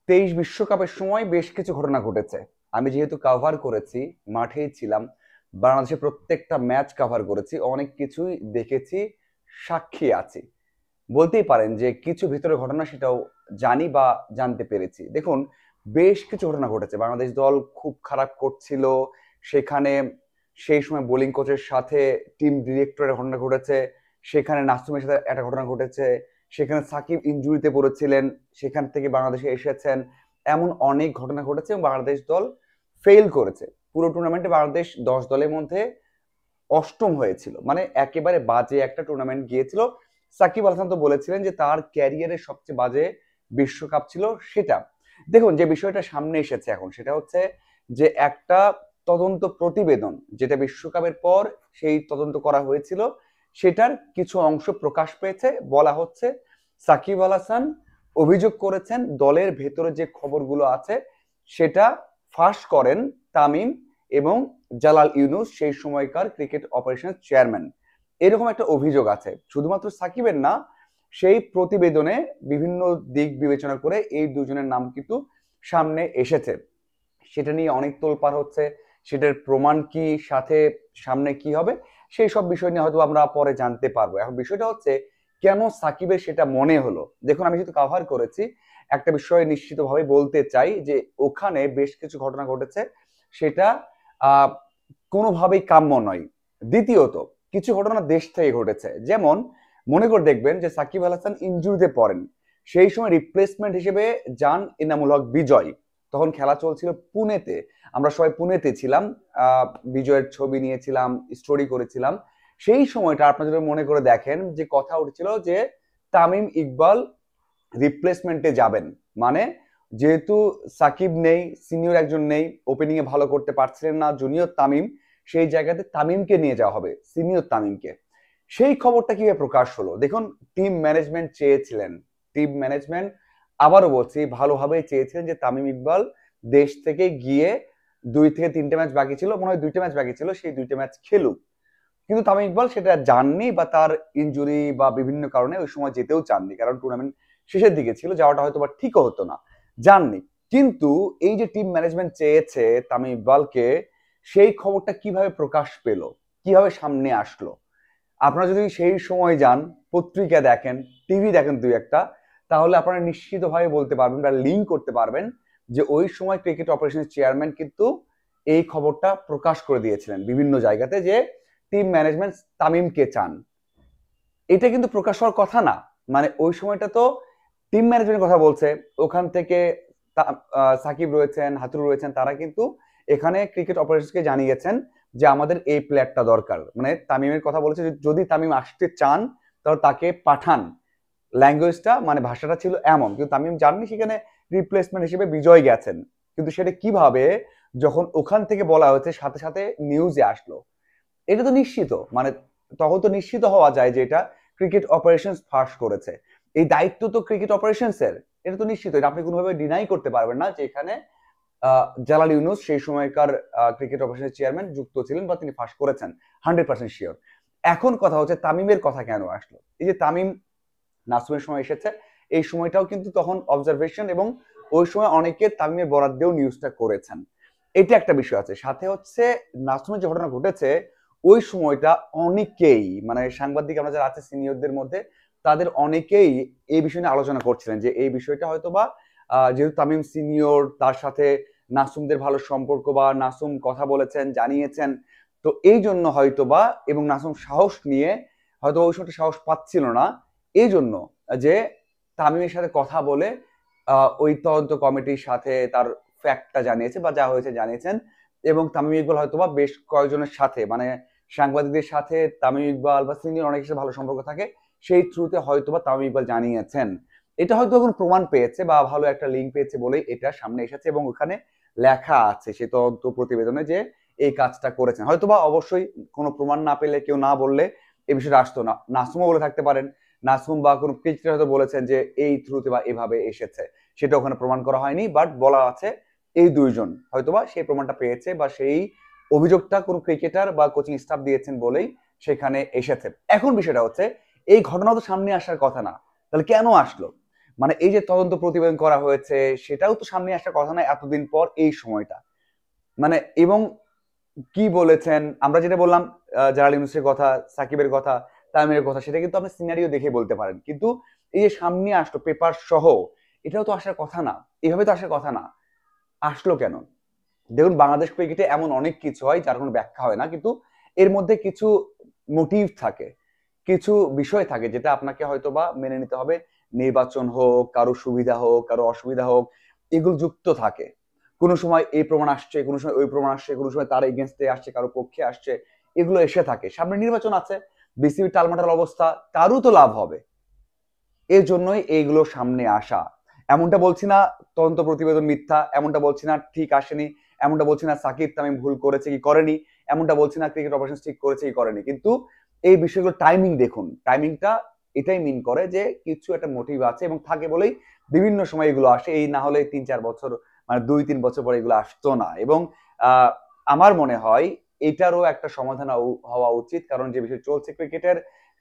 বিশ্বকাপের সময় বেশ কিছু ঘটনা ঘটেছে। আমি যেহেতু কাভার করেছি, মাঠেই ছিলাম, বাংলাদেশের প্রত্যেকটা ম্যাচ কাভার করেছি, অনেক কিছুই দেখেছি, সাক্ষী আছি। বলতেই পারেন যে কিছু ভিতরের ঘটনা সেটাও জানি বা জানতে পেরেছি। দেখুন, বেশ কিছু ঘটনা ঘটেছে। বাংলাদেশ দল খুব খারাপ করছিল, সেখানে সেই সময় বোলিং কোচের সাথে টিম ডিরেক্টরের ঘটনা ঘটেছে, সেখানে নাসুমের সাথে একটা ঘটনা ঘটেছে, সেখানে সাকিব ইনজুরিতে পড়েছিলেন, সেখান থেকে বাংলাদেশে এসেছেন, এমন অনেক ঘটনা ঘটেছে এবং বাংলাদেশ দল ফেল করেছে। পুরো টুর্নামেন্টে বাংলাদেশ 10 দলের মধ্যে অষ্টম হয়েছিল, মানে একেবারে বাজে একটা টুর্নামেন্ট গিয়েছিল। সাকিব আল হাসান তো বলেছিলেন যে তার ক্যারিয়ারের সবচেয়ে বাজে বিশ্বকাপ ছিল সেটা। দেখুন, যে বিষয়টা সামনে এসেছে এখন সেটা হচ্ছে যে একটা তদন্ত প্রতিবেদন, যেটা বিশ্বকাপের পর সেই তদন্ত করা হয়েছিল, সেটার কিছু অংশ প্রকাশ পেয়েছে। বলা হচ্ছে সাকিব আল হাসান অভিযোগ করেছেন দলের ভেতরে যে খবরগুলো আছে সেটা ফাঁস করেন তামিম এবং জালাল ইউনুস, সেই সময়কার ক্রিকেট অপারেশন চেয়ারম্যান। এরকম একটা অভিযোগ আছে, শুধুমাত্র সাকিবের না। সেই প্রতিবেদনে বিভিন্ন দিক বিবেচনা করে এই দুজনের নাম কিন্তু সামনে এসেছে। সেটা নিয়ে অনেক তোলপাড় হচ্ছে, সেটার প্রমাণ কি, সাথে সামনে কি হবে, সেই সব বিষয় নিয়ে হয়তো আমরা পরে জানতে পারবো। এখন বিষয়টা হচ্ছে কেন সাকিবের সেটা মনে হলো। দেখুন, আমি যেহেতু কাভার করেছি, একটা বিষয় নিশ্চিতভাবে বলতে চাই যে ওখানে বেশ কিছু ঘটনা ঘটেছে, সেটা আহ কোনোভাবেই কাম্য নয়। দ্বিতীয়ত, কিছু ঘটনা দেশ থেকে ঘটেছে। যেমন মনে করে দেখবেন যে সাকিব আল হাসান ইনজুরিতে পড়েন, সেই সময় রিপ্লেসমেন্ট হিসেবে যান এনামুল হক বিজয়। তখন খেলা চলছিল পুনেতে, আমরা সবাই পুনেতে ছিলাম, বিজয়ের ছবি নিয়েছিলাম, স্টোরি করেছিলাম। সেই সময়টা আপনারা যদি মনে করে দেখেন, যে কথা উঠছিল যে তামিম ইকবাল রিপ্লেসমেন্টে যাবেন, মানে যেহেতু সাকিব নেই, সিনিয়র একজন নেই, ওপেনিং এ ভালো করতে পারছিলেন না জুনিয়র তামিম, সেই জায়গাতে তামিমকে নিয়ে যাওয়া হবে, সিনিয়র তামিমকে। সেই খবরটা কিভাবে প্রকাশ হলো? দেখুন, টিম ম্যানেজমেন্ট চেয়েছিলেন, টিম ম্যানেজমেন্ট আবারও বলছি ভালোভাবে চেয়েছিলেন যে তামিম ইকবাল দেশ থেকে গিয়ে 2 থেকে 3টে ম্যাচ বাকি ছিল, মনে হয় 2টে ম্যাচ বাকি ছিল, সেই 2টে ম্যাচ খেলুক। কিন্তু তামিম ইকবাল সেটা জাননি, বা তার ইনজুরি বা বিভিন্ন কারণে ওই সময় যেতেও চাননি, কারণ টুর্নামেন্ট শেষের দিকে ছিল, যাওয়াটা হয়তো বা ঠিকও হতো না, জাননি। কিন্তু এই যে টিম ম্যানেজমেন্ট চেয়েছে তামিম ইকবালকে, সেই খবরটা কিভাবে প্রকাশ পেল, কিভাবে সামনে আসলো? আপনারা যদি সেই সময় যান, পত্রিকা দেখেন, টিভি দেখেন দুই একটা, তাহলে আপনারা নিশ্চিতভাবে বলতে পারবেন বা লিঙ্ক করতে পারবেন যে ওই সময় ক্রিকেট অপারেশনের চেয়ারম্যান কিন্তু এই খবরটা প্রকাশ করে দিয়েছিলেন বিভিন্ন জায়গাতে যে টিম ম্যানেজমেন্ট তামিমকে চান। এটা কিন্তু প্রকাশ হওয়ার কথা না। মানে ওই সময়টা তো টিম ম্যানেজমেন্টের কথা বলছে, ওখান থেকে সাকিব রয়েছেন, হাতুরু রয়েছেন, তারা কিন্তু এখানে ক্রিকেট অপারেশনকে জানিয়েছেন যে আমাদের এই প্লেয়ারটা দরকার। মানে তামিমের কথা বলেছে যে যদি তামিম আসতে চান তাহলে তাকে পাঠান। ল্যাঙ্গুয়েজটা, মানে ভাষাটা ছিল এমন, কিন্তু তামিম জাননি, সেখানে রিপ্লেসমেন্ট হিসেবে বিজয় গেছেন। কিন্তু সেটা কিভাবে, যখন ওখান থেকে বলা হয়েছে সাথে সাথে নিউজে আসলো, এটা তো নিশ্চিত, মানে তখন তো নিশ্চিত হওয়া যায় যে এটা ক্রিকেট অপারেশনস ফাঁস করেছে। এই দায়িত্ব তো ক্রিকেট অপারেশনস এর, এটা তো নিশ্চিত, এটা আপনি কোনোভাবে ডিনাই করতে পারবেন না যে এখানে জালাল ইউনুস, সেই সময়কার ক্রিকেট অপারেশনের চেয়ারম্যান, যুক্ত ছিলেন বা তিনি ফাঁস করেছেন, 100% শিওর। এখন কথা হচ্ছে তামিমের কথা কেন আসলো। এই যে তামিম নাসুমের সময় এসেছে, এই সময়টাও কিন্তু তখন অবজারভেশন, এবং ওই সময় অনেকে তামিমের বরাদ দিয়েও নিউজটা করেছেন। এটা একটা বিষয় আছে। সাথে হচ্ছে নাসুমের যে ঘটনা ঘটেছে, ওই সময়টা অনেকেই, মানে সাংবাদিক আমরা যারা আছে সিনিয়রদের মধ্যে, তাদের অনেকেই এই বিষয় নিয়ে আলোচনা করছিলেন যে এই বিষয়টা হয়তো বা যেহেতু তামিম সিনিয়র, তার সাথে নাসুমদের ভালো সম্পর্ক, বা নাসুম কথা বলেছেন, জানিয়েছেন, তো এই জন্য হয়তো বা, এবং নাসুম সাহস নিয়ে হয়তো ওই সময়টা সাহস পাচ্ছিল না, এই জন্য যে তামিমের সাথে কথা বলে ওই তদন্ত কমিটির সাথে তার ফ্যাক্টটা জানিয়েছে বা যা হয়েছে জানিয়েছেন। এবং তামিম ইকবাল হয়তোবা বেশ কয়েকজনের সাথে, মানে সাংবাদিকদের সাথে তামিম ইকবাল বা সিনিয়র অনেকের সাথে ভালো সম্পর্ক থাকে, সেই থ্রুতে হয়তোবা তামিম ইকবাল জানিয়েছেন। এটা হয়তো এখন প্রমাণ পেয়েছে বা ভালো একটা লিঙ্ক পেয়েছে বলেই এটা সামনে এসেছে, এবং ওখানে লেখা আছে সেই তদন্ত প্রতিবেদনে যে এই কাজটা করেছেন। হয়তোবা অবশ্যই কোনো প্রমাণ না পেলে, কেউ না বললে এই বিষয়টা আসতো না। নাসুমও বলে থাকতে পারেন, নাসুম বা কোনো ক্রিকেটার হয়তো বলেছেন যে এই থ্রুতে বা এভাবে এসেছে, সেটা ওখানে প্রমাণ করা হয়নি, বাট বলা আছে এই দুইজন হয়তোবা সেই প্রমাণটা পেয়েছে, বা সেই অভিযোগটা কোনো ক্রিকেটার বা কোচিং স্টাফ দিয়েছেন বলেই সেখানে এসেছে। এখন বিষয়টা হচ্ছে এই ঘটনা তো সামনে আসার কথা না, তাহলে কেন আসলো? মানে এই যে তদন্ত প্রতিবেদন করা হয়েছে সেটাও তো সামনে আসার কথা না এতদিন পর এই সময়টা। মানে এবং কি বলেছেন আমরা যেটা বললাম, জালাল ইউনূসের কথা, সাকিবের কথা, তামিমের কথা, সেটা কিন্তু আপনি সিনারিও দেখে বলতে পারেন, কিন্তু এই যে সামনে আসলো পেপার সহ, এটাও তো আসার কথা না, এভাবে তো আসার কথা না। আসলো কেন? দেখুন, বাংলাদেশ ক্রিকেটে এমন অনেক কিছু হয় যার কোনো ব্যাখ্যা হয় না, কিন্তু এর মধ্যে কিছু মোটিভ থাকে, কিছু বিষয় থাকে যেটা আপনাকে হয়তো বা মেনে নিতে হবে। নির্বাচন হোক, কারো সুবিধা হোক, কারো অসুবিধা হোক, এগুলো যুক্ত থাকে। কোনো সময় এই প্রমাণ আসছে, কোনো সময় ওই প্রমাণ আসছে, কোনো সময় তার এগেনস্টে আসছে, কারো পক্ষে আসছে, এগুলো এসে থাকে। সামনে নির্বাচন আছে, বিসিবি টালমাটাল অবস্থা, তারও তো লাভ হবে। এর জন্যই এইগুলো সামনে আসা। এমনটা বলছি না তদন্ত প্রতিবেদন মিথ্যা, এমনটা বলছি না ঠিক আসেনি, এমনটা বলছি না সাকিব তামিম ভুল করেছে কি করেনি, এমনটা বলছি না ক্রিকেট অপারেশন ঠিক করেছে কি করেনি, কিন্তু এই বিষয়গুলো টাইমিং দেখুন, টাইমিংটা এটাই মিন করে যে কিছু একটা মোটিভ আছে এবং থাকে বলেই বিভিন্ন সময় এগুলো আসে। এই না হলে 3-4 বছর, মানে 2-3 বছর পরে এগুলো আসতো না। এবং আমার মনে হয় এটারও একটা সমাধান হওয়া উচিত, কারণ যে বিষয় চলছে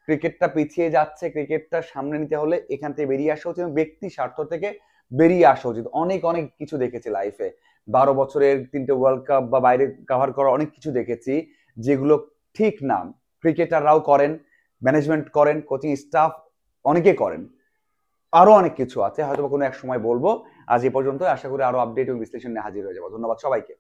ক্রিকেটটা পিছিয়ে যাচ্ছে, ক্রিকেটটা সামনে নিতে হলে এখান থেকে বেরিয়ে আসা উচিত এবং ব্যক্তি স্বার্থ থেকে বেরিয়ে আসা উচিত। অনেক অনেক কিছু দেখেছি লাইফে, 12 বছরের 3টে ওয়ার্ল্ড কাপ বা বাইরে কাভার করা অনেক কিছু দেখেছি যেগুলো ঠিক না। ক্রিকেটাররাও করেন, ম্যানেজমেন্ট করেন, কোচিং স্টাফ অনেকে করেন, আরো অনেক কিছু আছে, হয়তো কোনো এক সময় বলবো। আজ এ পর্যন্ত, আশা করি আরো আপডেট এবং বিশ্লেষণ নিয়ে হাজির হয়ে যাবো। ধন্যবাদ সবাইকে।